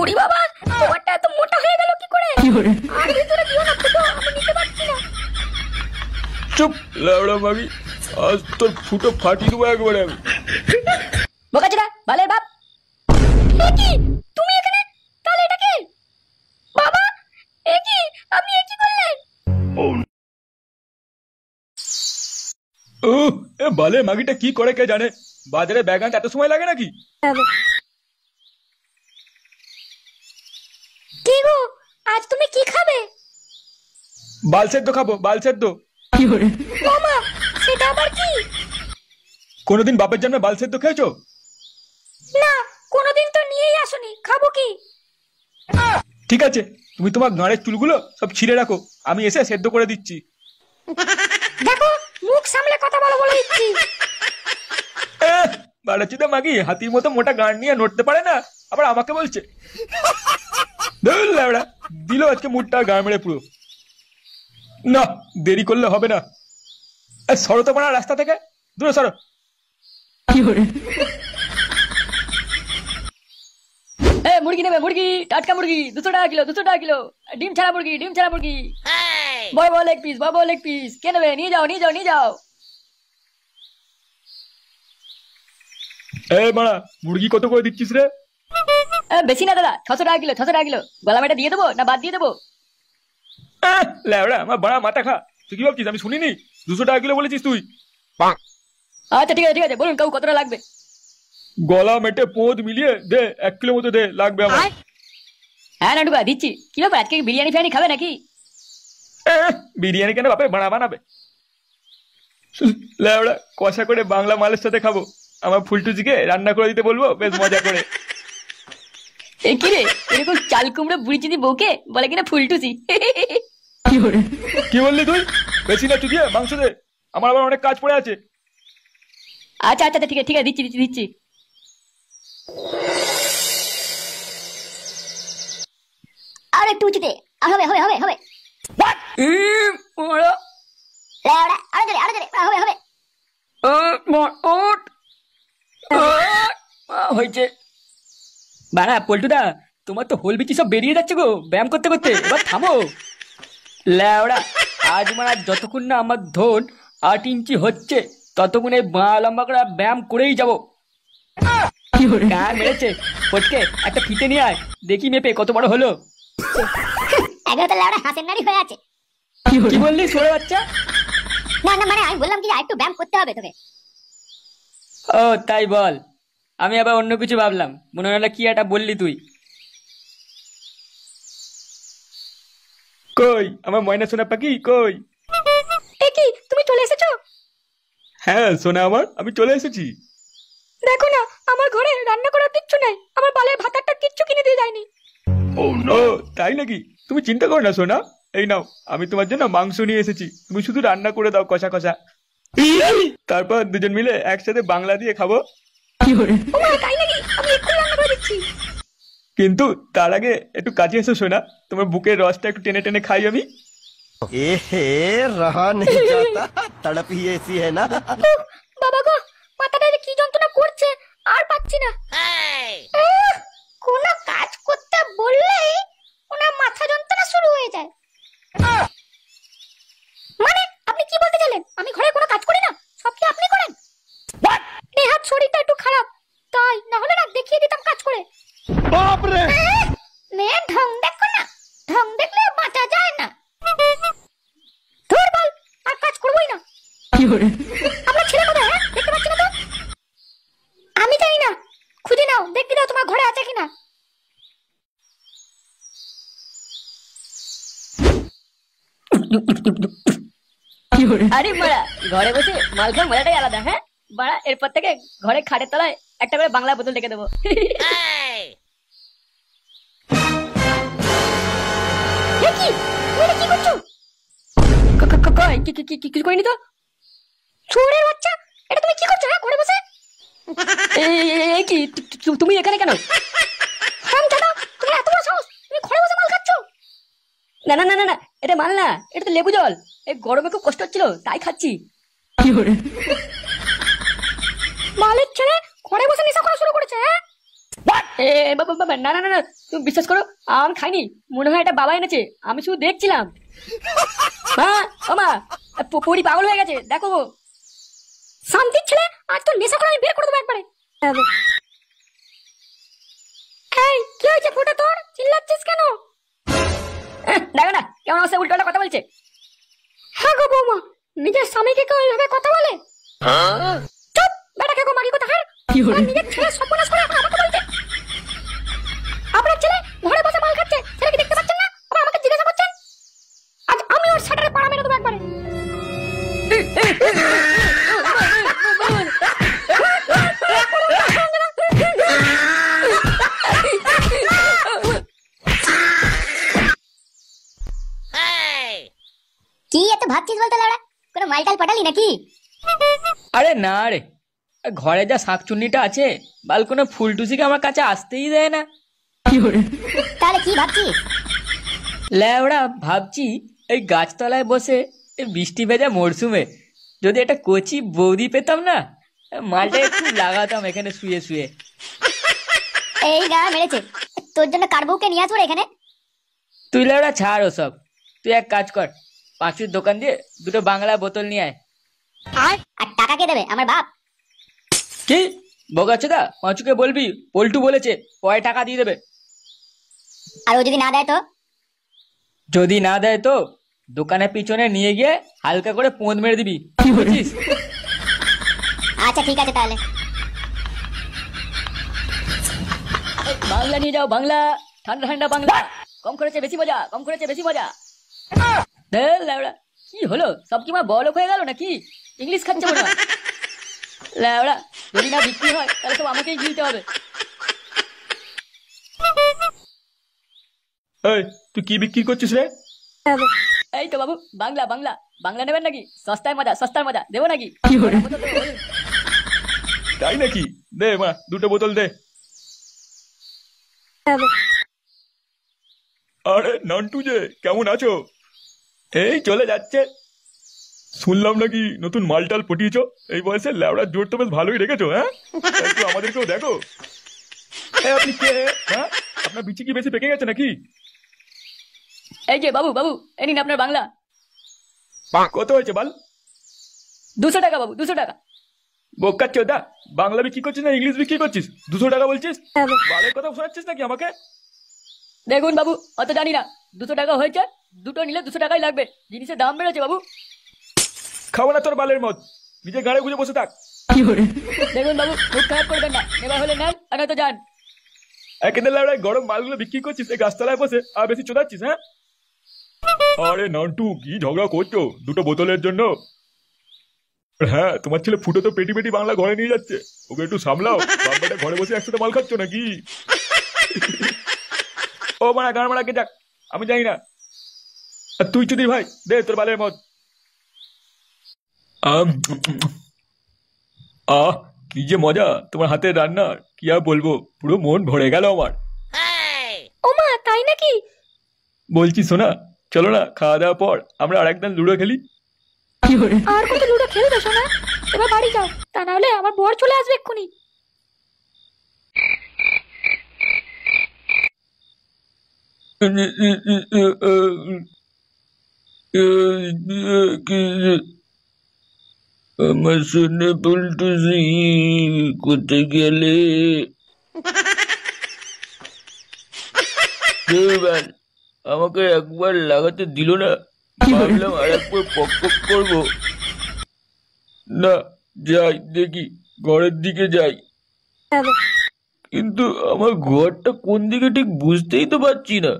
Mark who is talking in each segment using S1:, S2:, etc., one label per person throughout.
S1: ওরে বাবা, তোমারটা এত মোটা হয়ে গেল কি করে? আর ভিতরে দিও না ফুটো, আমি নিতে পারছি না।
S2: চুপ লাউড়া মাগি, আজ তোর ফুটো ফাটিয়ে দেবো একবারে আমি।
S1: বোকাচোদা, বালের বাপ। এ কি তুমি এখানে? তাহলে এটা কে? বাবা, এ কি আপনি এ কি করলেন?
S2: ও এ বালে মাগিটা কি করে কে জানে। বাজারে ব্যাগ আনতে এত সময় লাগে নাকি?
S1: কি গো, আজ তুমি কি খাবে?
S2: বাল সেদ্ধ খাবো, বাল সেদ্ধ।
S1: মামা, সেটা আবার কি?
S2: কোনোদিন বাপের জন্য বাল সেদ্ধ খেয়েছো?
S1: না, কোনোদিন তো নিয়েই আসনি, খাবো কি?
S2: ঠিক আছে, তুমি তোমার গাঁড়ের চুলগুলো সব ছিঁড়ে রাখো, আমি এসে সেদ্ধ করে দিচ্ছি।
S1: দেখো, মুখ সামলে কথা বলো বলে দিচ্ছি।
S2: বাড়াচ্ছিদা মাগি হাতির মতো মোটা গাঁড় নিয়ে নড়তে পারে না, আবার আমাকে বলছে। দিল আজকে মুডটা গা মেরে পুরো। না, দেরি করলে হবে না। সরো তো মারা রাস্তা থেকে, দূরে সরো।
S1: মুরগি নেবে, মুরগি, টাটকা মুরগি 200 টাকা কিলো, 200 টাকা কিলো। ডিম ছাড়া মুরগি, ডিম ছাড়া মুরগি। বড় বড় লেগ পিস, বড় বড় লেগ পিস। কে নেবে? নিয়ে যাও, নিয়ে যাও, নিয়ে যাও।
S2: মারা মুরগি কত করে দিচ্ছিস রে?
S1: বেশি না দাদা, 600 টাকা কিলো, 600 টাকা কিলো। গলা মেটা দিয়ে দেবো না বাদ দিয়ে দেবো?
S2: লেওড়া আমার বড়া মাথা খা, তুই কি ভাবছিস আমি শুনিনি? 200 টাকা কিলো বলেছিস তুই।
S1: আচ্ছা ঠিক আছে, ঠিক আছে, বলুন কাউ কতটা লাগবে।
S2: গলা মেটে পোঁত মিলিয়ে দে, 1 কিলো মতো দে, লাগবে আমার।
S1: হ্যাঁ নাটুকা দিচ্ছি। কি ব্যাপার, আজকে বিরিয়ানি ফিরিয়ানি খাবে নাকি?
S2: বিরিয়ানি কেন বাপে, বানা বানাবে। লেওড়া কষা করে বাংলা মালের সাথে খাবো, আমার ফুলটুজিকে রান্না করে দিতে বলবো বেশ মজা করে।
S1: কি রে, এরকম চাল কুমড়ো বুড়ি চিনি বউকে বলে কিনা ফুলটুসি।
S2: কি বললি তুই? বেশি না চুদিয়ে মাংস দে, আমার আবার অনেক কাজ পড়ে আছে।
S1: আচ্ছা আচ্ছা ঠিক আছে, ঠিক আছে, দিচ্ছি দিচ্ছি দিচ্ছি। আর একটু উঁচুতে। হবে হবে হবে হবে। হয়েছে। বাড়া পল্টুদা, তোমার তো হোল বিচি সব বেরিয়ে যাচ্ছে গো ব্যায়াম করতে করতে, এবার থামো। ল্যাওড়া, আজ মারা যতক্ষণ না আমার ধন 8 ইঞ্চি হচ্ছে ততক্ষণে বাঁ লম্বা করে ব্যায়াম করেই যাবো। মেরেছে ফটকে, একটা ফিতে নিয়ে আয়, দেখি মেপে কত বড় হলো।
S3: এগারোটা ল্যাওড়া হাসের নারী হয়ে আছে।
S1: কি বললি ছোড়ে বাচ্চা?
S3: না না, মানে আমি বললাম কি একটু ব্যায়াম করতে হবে তোকে।
S1: ও তাই বল, আমি আবার অন্য কিছু ভাবলাম, মনে হলো কি একটা বললি তুই।
S2: কই আমার ময়না সোনা পাখি কই?
S1: এ কি, তুমি চলে এসেছো?
S2: হ্যাঁ সোনা আমার, আমি চলে এসেছি।
S1: দেখো না, আমার ঘরে রান্না করার কিচ্ছু নাই, আমার বালের ভাতারটা কিচ্ছু কিনে দিয়ে যায়নি।
S2: ও তাই নাকি? তুমি চিন্তা করো না সোনা, এই নাও আমি তোমার জন্য মাংস নিয়ে এসেছি, তুমি শুধু রান্না করে দাও কষা কষা, তারপর দুজন মিলে একসাথে বাংলা দিয়ে খাবো।
S1: তাই নাকি? আমি এক্ষুনি রান্না করে দিচ্ছি।
S2: কিন্তু তার আগে একটু কাছে এসো সোনা, তোমার বুকের রসটা একটু টেনে টেনে খাই আমি।
S4: रहा नहीं जाता, तड़प ही ऐसी है ना।
S1: বাবা গো, মাথাটা কি যন্ত্রণা করছে, আর পাচ্ছি না।
S3: কোনো কাজ করতে বললেই ওনার মাথা যন্ত্রণা শুরু হয়ে যায়।
S1: মানে আপনি কি বলতে গেলেন? আমি ঘরে কোনো কাজ করি না, সব কি আপনি করেন? নেহাত শরীরটা একটু খারাপ, তাই না হলে না দেখিয়ে দিতাম কাজ করে।
S2: বাপ রে,
S3: মেয়ে ঢং দেখো না, ঢং দেখলে বাঁচা যায় না।
S1: ধুর বল, আর কাজ করবোই না। আপনার ছেলে কোথায়? দেখতে পাচ্ছি না তো। আমি জানি না, খুঁজে নাও, দেখতে দাও তোমার ঘরে আছে কিনা। আরে মারা, ঘরে বসে মাল খাওয়ার মজাটাই আলাদা। হ্যাঁ বাড়া, এরপর থেকে ঘরে খাটের তলায় একটা করে বাংলা বোতল রেখে দেবো। কি করছো? কিছু করিনি তো। চোরের বাচ্চা, এটা তুমি কি করছো? হ্যাঁ ঘরে বসে কি তুমি এখানে কেন? তুমি এত বড় সাহস, তুমি ঘরে বসে মাল খাচ্ছ? না না না না না, এটা মাল না, এটা তো লেবু জল। এই গরমে খুব কষ্ট হচ্ছিল তাই খাচ্ছি। মালের ছেলে ঘরে বসে নেশা করা শুরু করেছে। বাবা বাবা, না না না না, তুমি বিশ্বাস করো, আমি খাইনি। মনে হয় এটা বাবা এনেছে, আমি শুধু দেখছিলাম। মা, ও মা, পরি পাগল হয়ে গেছে, দেখো। শান্তির ছেলে, আজ তো নেশা করে আমি বের করে দেবো একবারে। এই কি হয়েছে ফোটা তোর, চিল্লাচ্ছিস কেন? দেখো না কেমন অবস্থা, উল্টো কথা বলছে। হ্যাঁ গো বৌমা, নিজের স্বামীকে কেউ এইভাবে কথা বলে? চুপ বেটা, কে গো মাগি কথা। হ্যাঁ নিজের ছেলে সর্বনাশ করে এখন আমাকে বলছে। আপনার ছেলে ঘরে বসে মাল খাচ্ছে, ছেলে কি দেখতে পাচ্ছেন না? আবার আমাকে জিজ্ঞাসা করছেন। আজ আমি ওর শাটারে পাড়া মেরে দেবো একবারে।
S3: কি এত ভাবছিস বলতে লাউড়া? কোনো মালটাল পাঠালি নাকি?
S5: আরে না রে, ঘরে যা শাকচুন্নিটা আছে, বাল কোনো ফুলটুসিকে আমার কাছে আসতেই দেয় না।
S3: তাহলে কি ভাবছিস?
S5: ল্যাওড়া ভাবছি এই গাছতলায় বসে এই বৃষ্টি ভেজা মরশুমে যদি একটা কচি বৌদি পেতাম না, মালটা একটু লাগাতাম এখানে শুয়ে শুয়ে।
S3: এই গা মেরেছে, তোর জন্য কার বউকে নিয়ে আসবো রে এখানে?
S5: তুই ল্যাওড়া ছাড় ওসব, তুই এক কাজ কর, পাঁচুর দোকান দিয়ে দুটো বাংলা বোতল নিয়ে আয়।
S3: আর টাকা কে দেবে? আমার বাপ।
S5: কি বগাচ্ছদা, পাঁচুকে বলবি পল্টু বলেছে কয় টাকা দিয়ে দেবে।
S3: আর ও যদি না দেয় তো?
S5: যদি না দেয় তো দোকানের পিছনে নিয়ে গিয়ে হালকা করে পোঁদ মেরে দিবি, কি বুঝিস?
S3: আচ্ছা ঠিক আছে তাহলে।
S1: বাংলা নিয়ে যাও, বাংলা, ঠান্ডা ঠান্ডা বাংলা, কম খরচে বেশি মজা, কম খরচে বেশি মজা। ল্যাওড়া কি হলো, সব কি মা বড়লোক হয়ে গেল নাকি? ইংলিশ খাচ্ছে মনে হয়। ল্যাওড়া যদি না বিক্রি হয় তাহলে সব আমাকেই গিলতে হবে।
S2: এই তুই কি বিক্রি করছিস রে?
S1: এই তো বাবু, বাংলা বাংলা, বাংলা নেবেন নাকি? সস্তায় মজা, সস্তার মজা দেবো নাকি?
S2: তাই নাকি? দে মা দুটো বোতল দে। আরে নান্টু যে, কেমন আছো? এই চলে যাচ্ছে। শুনলাম নাকি নতুন মালটাল পটিয়েছো, এই বয়সে ল্যাবড়ার জোর তো বেশ ভালোই রেখেছো। হ্যাঁ একটু আমাদেরকেও দেখো। আপনি কে? হ্যাঁ আপনার বিচি কি বেশি পেকে গেছে নাকি?
S1: এই যে বাবু, বাবু এই নিন আপনার বাংলা।
S2: কত হয়েছে বাল?
S1: 200 টাকা বাবু, 200 টাকা।
S2: বোকাচ্ছো দা, বাংলা বিক্রি করছিস না ইংলিশ বিক্রি করছিস? 200 টাকা বলছিস? বালের কথা শোনাচ্ছিস নাকি আমাকে?
S1: দেখুন বাবু, অত জানি না, 200 টাকা হয়েছে, দুটো নিলে 200 টাকাই লাগবে, জিনিসের দাম বেড়েছে বাবু।
S2: খাবো না তোর বালের মত, নিজে গাড়ি গুঁজে বসে থাক।
S1: দেখুন বাবু, মুখ খারাপ করবেন না, নেবার হলে নেন আর নয়তো যান।
S2: একেদের ল্যাবড়ায় গরম মালগুলো বিক্রি করছিস এই গাছতলায় বসে, আর বেশি চোদাচ্ছিস। হ্যাঁ আরে নান্টু কি ঝগড়া করছো দুটো বোতলের জন্য? হ্যাঁ তোমার ছেলে ফুটো তো পেটি পেটি বাংলা ঘরে নিয়ে যাচ্ছে, ওকে একটু সামলাও। বাবাটা ঘরে বসে একসাথে মাল খাচ্ছ নাকি? ও মারা গান মারা কে যাক, আমি জানি না। আর তুই চুদি ভাই দে তোর বালের মত। আহ কি যে মজা তোমার হাতের রান্না, কি আর বলবো, পুরো মন ভরে গেল আমার।
S3: ও মা, তাই নাকি?
S2: বলছি শোনা, চলো না খাওয়া দাওয়ার পর আমরা আরেকদিন লুডো খেলি।
S3: আর কত লুডো খেলবে সোনা? এবার বাড়ি যাও, তা না হলে আমার বর চলে আসবে এক্ষুনি।
S2: আমার শুনে বলতেছি কোথায় গেলে? আমাকে একবার লাগাতে দিল না, ভাবলাম আর একবার পক পক করবো। না যাই দেখি, ঘরের দিকে যাই, কিন্তু আমার ঘরটা কোন দিকে ঠিক বুঝতেই তো পারছি না।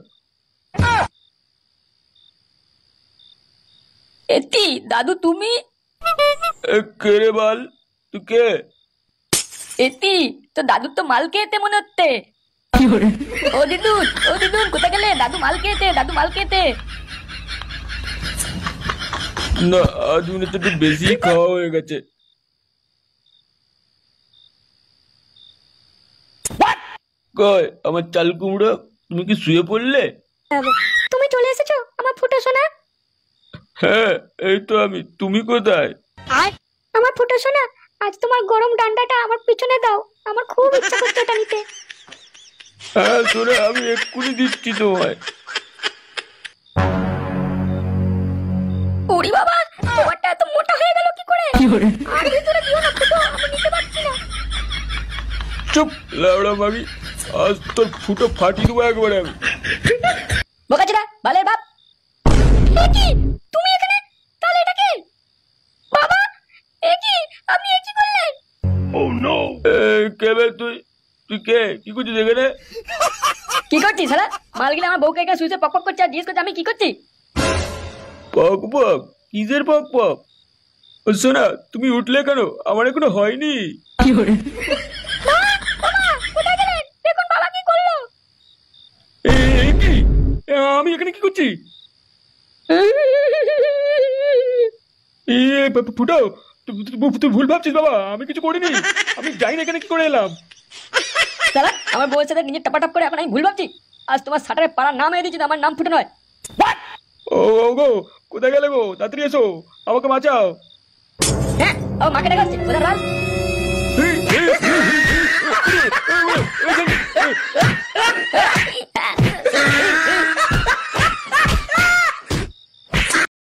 S1: এতি দাদু তুমি?
S2: কে রে বাল, তুই কে?
S1: এতি তো দাদুর তো মাল খেতে মনে হচ্ছে। ও দিদুন, ও দিদুন কোথায় গেলে? দাদু মাল খেতে, দাদু মাল খেতে।
S2: না আজ মনে হচ্ছে একটু বেশি খাওয়া হয়ে গেছে। কই আমার চাল কুমড়ো, তুমি কি শুয়ে পড়লে?
S3: তুমি চলে এসেছো আমার ফুটো সোনা?
S2: হ্যাঁ এই তো আমি, তুমি কোথায়?
S3: আমার ফুটো সোনা, আজ তোমার গরম ডান্ডাটা আমার পিছনে দাও, আমার খুব ইচ্ছা করছে ওটা নিতে।
S2: হ্যাঁ শোনো, আমি এক্ষুনি দিচ্ছি তোমায়।
S3: ওরে বাবা, তোমারটা এত মোটা হয়ে গেল কি করে? আর ভিতরে দিও না ফুটো, আমি নিতে পারছি না।
S2: চুপ লাউড়া মাগি, আজ তোর ফুটো ফাটিয়ে দেবো একবারে আমি।
S1: বোকাচোদা বালের বাপ।
S3: এ কি তুমি এখানে? তাহলে এটা কে? বাবা, এ কি আপনি এ কি করলেন?
S2: কে বে তুই? তুই কে? কি করছিস এখানে?
S1: কি করছিস শালা? মালগুলো আমার বউকে এখানে শুয়েছে পক পক করছে আর জিজ্ঞেস করছে আমি কি করছি।
S2: পক পক? কিসের পক পক? শোনা, তুমি উঠলে কেন? আমার এখনো হয়নি।
S3: কোথায় গেলেন? দেখুন বাবা কি করলো।
S2: এই কি? আমি এখানে কি করছি? ফুটো, তুই ভুল ভাবছিস বাবা, আমি কিছু করিনি। আমি জানি না এখানে কি করে এলাম।
S1: শালা আমার বউয়ের সাথে নিজে টাপাটাপ করে এখন আমি ভুল ভাবছি। আজ তোমার সাটারে পাড়ার নাম এনে দিচ্ছি, আমার নাম ফুটো নয়।
S2: ও গো, কোথায় গেলে গো? তাড়াতাড়ি এসো, আমাকে বাঁচাও।
S1: হ্যাঁ ও মাকে ডাকাচ্ছে কোথায় রাজ।